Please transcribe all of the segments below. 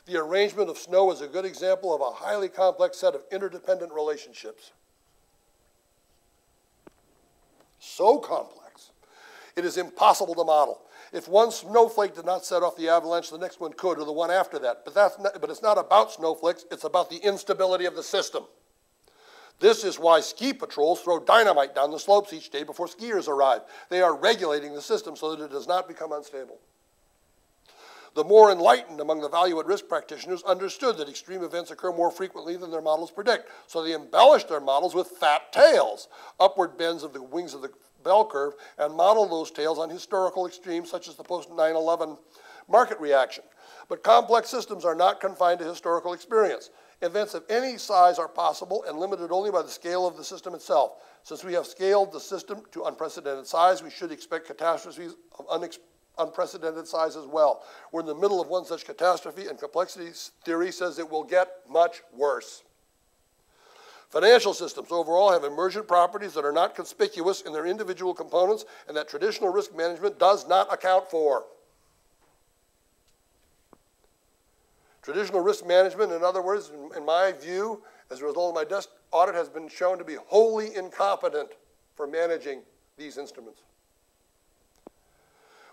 The arrangement of snow is a good example of a highly complex set of interdependent relationships. So complex, it is impossible to model. If one snowflake did not set off the avalanche, the next one could, or the one after that. But it's not about snowflakes, it's about the instability of the system. This is why ski patrols throw dynamite down the slopes each day before skiers arrive. They are regulating the system so that it does not become unstable. The more enlightened among the value-at-risk practitioners understood that extreme events occur more frequently than their models predict, so they embellished their models with fat tails, upward bends of the wings of the bell curve, and modeled those tails on historical extremes such as the post-9/11 market reaction. But complex systems are not confined to historical experience. Events of any size are possible and limited only by the scale of the system itself. Since we have scaled the system to unprecedented size, we should expect catastrophes of unprecedented size as well. We're in the middle of one such catastrophe, and complexity theory says it will get much worse. Financial systems overall have emergent properties that are not conspicuous in their individual components and that traditional risk management does not account for. Traditional risk management, in other words, in my view, as a result of my desk audit, has been shown to be wholly incompetent for managing these instruments.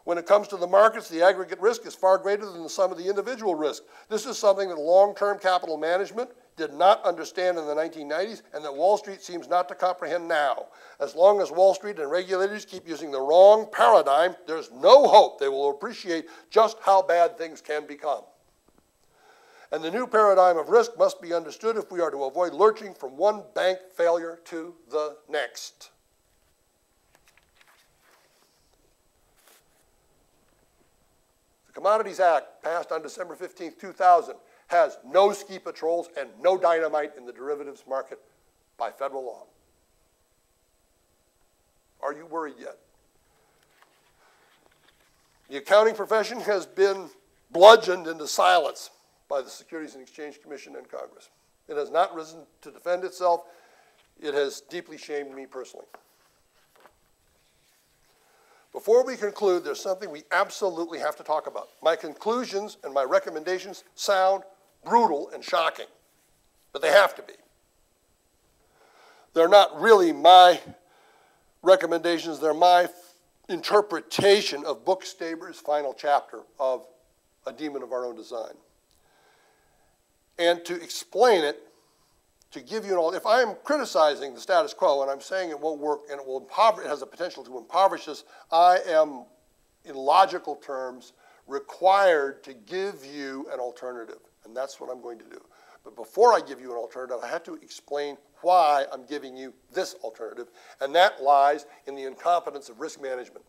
When it comes to the markets, the aggregate risk is far greater than the sum of the individual risk. This is something that long-term capital management did not understand in the 1990s and that Wall Street seems not to comprehend now. As long as Wall Street and regulators keep using the wrong paradigm, there's no hope they will appreciate just how bad things can become. And the new paradigm of risk must be understood if we are to avoid lurching from one bank failure to the next. The Commodities Act, passed on December 15, 2000, has no ski patrols and no dynamite in the derivatives market by federal law. Are you worried yet? The accounting profession has been bludgeoned into silence by the Securities and Exchange Commission and Congress. It has not risen to defend itself. It has deeply shamed me personally. Before we conclude, there's something we absolutely have to talk about. My conclusions and my recommendations sound brutal and shocking, but they have to be. They're not really my recommendations, they're my interpretation of Bookstaber's final chapter of A Demon of Our Own Design. And to explain it, to give you if I am criticizing the status quo and I'm saying it won't work and it has a potential to impoverish us, I am, in logical terms, required to give you an alternative. And that's what I'm going to do. But before I give you an alternative, I have to explain why I'm giving you this alternative, and that lies in the incompetence of risk management.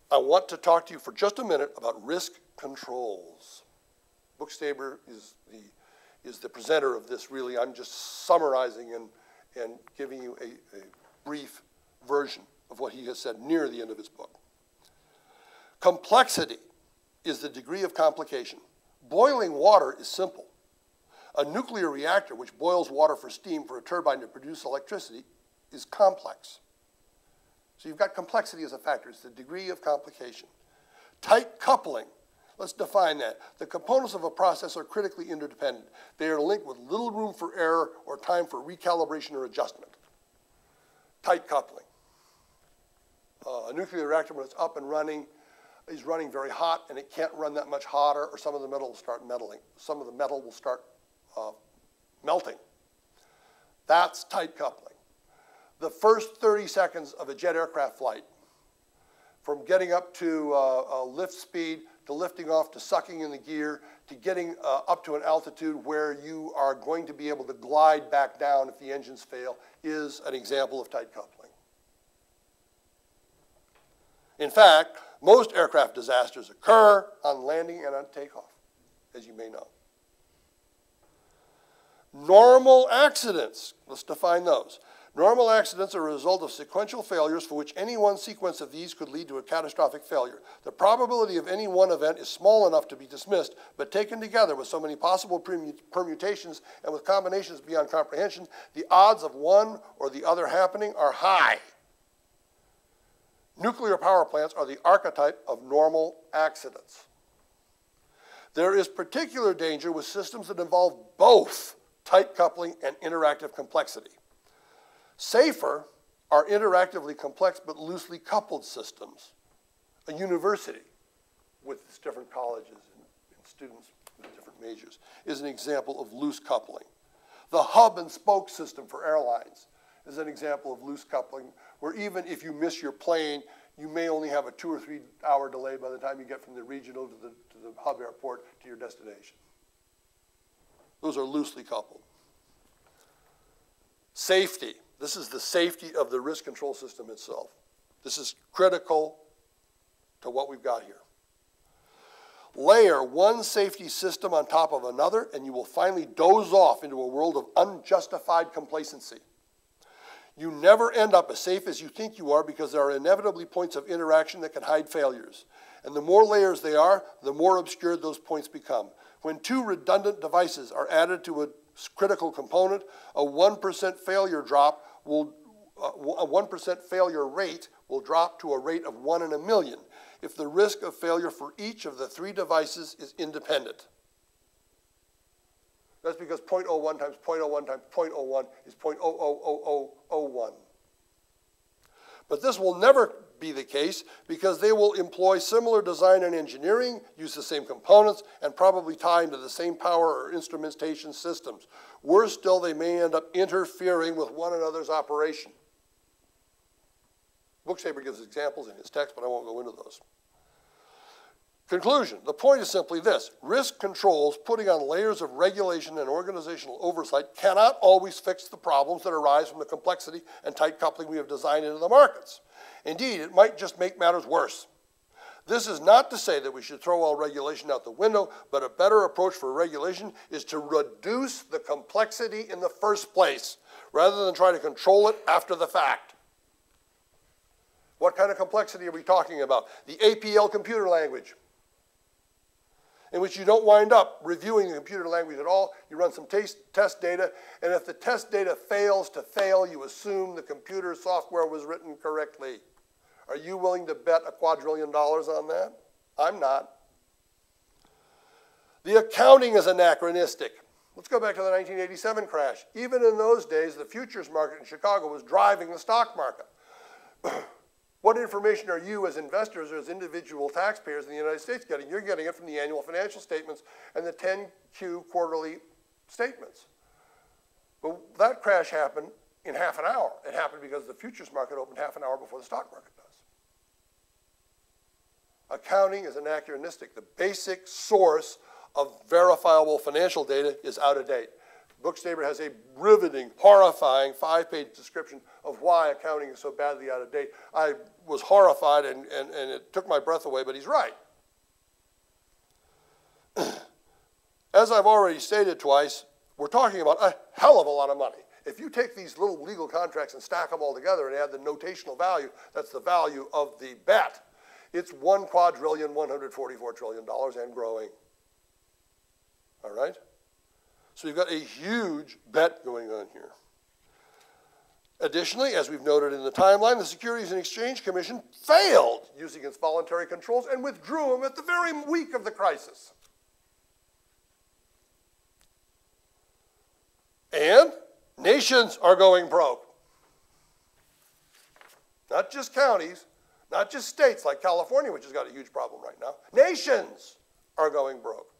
I want to talk to you for just a minute about risk controls. Bookstaber is the presenter of this, really. I'm just summarizing and giving you a brief version of what he has said near the end of his book. Complexity is the degree of complication. Boiling water is simple. A nuclear reactor, which boils water for steam for a turbine to produce electricity, is complex. So you've got complexity as a factor. It's the degree of complication. Tight coupling. Let's define that. The components of a process are critically interdependent. They are linked with little room for error or time for recalibration or adjustment. Tight coupling. A nuclear reactor, when it's up and running, is running very hot, and it can't run that much hotter, or some of the metal will start metalling. Some of the metal will start melting. That's tight coupling. The first 30 seconds of a jet aircraft flight, from getting up to lift speed, to lifting off, to sucking in the gear, to getting up to an altitude where you are going to be able to glide back down if the engines fail, is an example of tight coupling. In fact, most aircraft disasters occur on landing and on takeoff, as you may know. Normal accidents, let's define those. Normal accidents are a result of sequential failures for which any one sequence of these could lead to a catastrophic failure. The probability of any one event is small enough to be dismissed, but taken together with so many possible permutations and with combinations beyond comprehension, the odds of one or the other happening are high. Nuclear power plants are the archetype of normal accidents. There is particular danger with systems that involve both tight coupling and interactive complexity. Safer are interactively complex but loosely coupled systems. A university with its different colleges and students with different majors is an example of loose coupling. The hub and spoke system for airlines is an example of loose coupling, where even if you miss your plane, you may only have a 2 or 3 hour delay by the time you get from the regional to the hub airport to your destination. Those are loosely coupled. Safety. This is the safety of the risk control system itself. This is critical to what we've got here. Layer one safety system on top of another, and you will finally doze off into a world of unjustified complacency. You never end up as safe as you think you are because there are inevitably points of interaction that can hide failures. And the more layers they are, the more obscured those points become. When 2 redundant devices are added to a critical component, a 1% failure drop will, a 1% failure rate will drop to a rate of 1 in a million if the risk of failure for each of the 3 devices is independent. That's because 0.01 times 0.01 times 0.01 is 0.000001. But this will never be the case because they will employ similar design and engineering, use the same components, and probably tie into the same power or instrumentation systems. Worse still, they may end up interfering with one another's operation. Booksaber gives examples in his text, but I won't go into those. Conclusion, the point is simply this. Risk controls putting on layers of regulation and organizational oversight cannot always fix the problems that arise from the complexity and tight coupling we have designed into the markets. Indeed, it might just make matters worse. This is not to say that we should throw all regulation out the window, but a better approach for regulation is to reduce the complexity in the first place, rather than try to control it after the fact. What kind of complexity are we talking about? The APL computer language, in which you don't wind up reviewing the computer language at all. You run some test data, and if the test data fails to fail, you assume the computer software was written correctly. Are you willing to bet $1 quadrillion on that? I'm not. The accounting is anachronistic. Let's go back to the 1987 crash. Even in those days, the futures market in Chicago was driving the stock market. What information are you as investors or as individual taxpayers in the United States getting? You're getting it from the annual financial statements and the 10Q quarterly statements. But that crash happened in half an hour. It happened because the futures market opened half an hour before the stock market does. Accounting is anachronistic. The basic source of verifiable financial data is out of date. Booksaber has a riveting, horrifying 5-page description of why accounting is so badly out of date. I was horrified and it took my breath away, but he's right. As I've already stated twice, we're talking about a hell of a lot of money. If you take these little legal contracts and stack them all together and add the notational value, that's the value of the bet. It's $1,144,000,000,000 and growing. All right? So you've got a huge bet going on here. Additionally, as we've noted in the timeline, the Securities and Exchange Commission failed using its voluntary controls and withdrew them at the very week of the crisis. And nations are going broke. Not just counties, not just states like California, which has got a huge problem right now. Nations are going broke.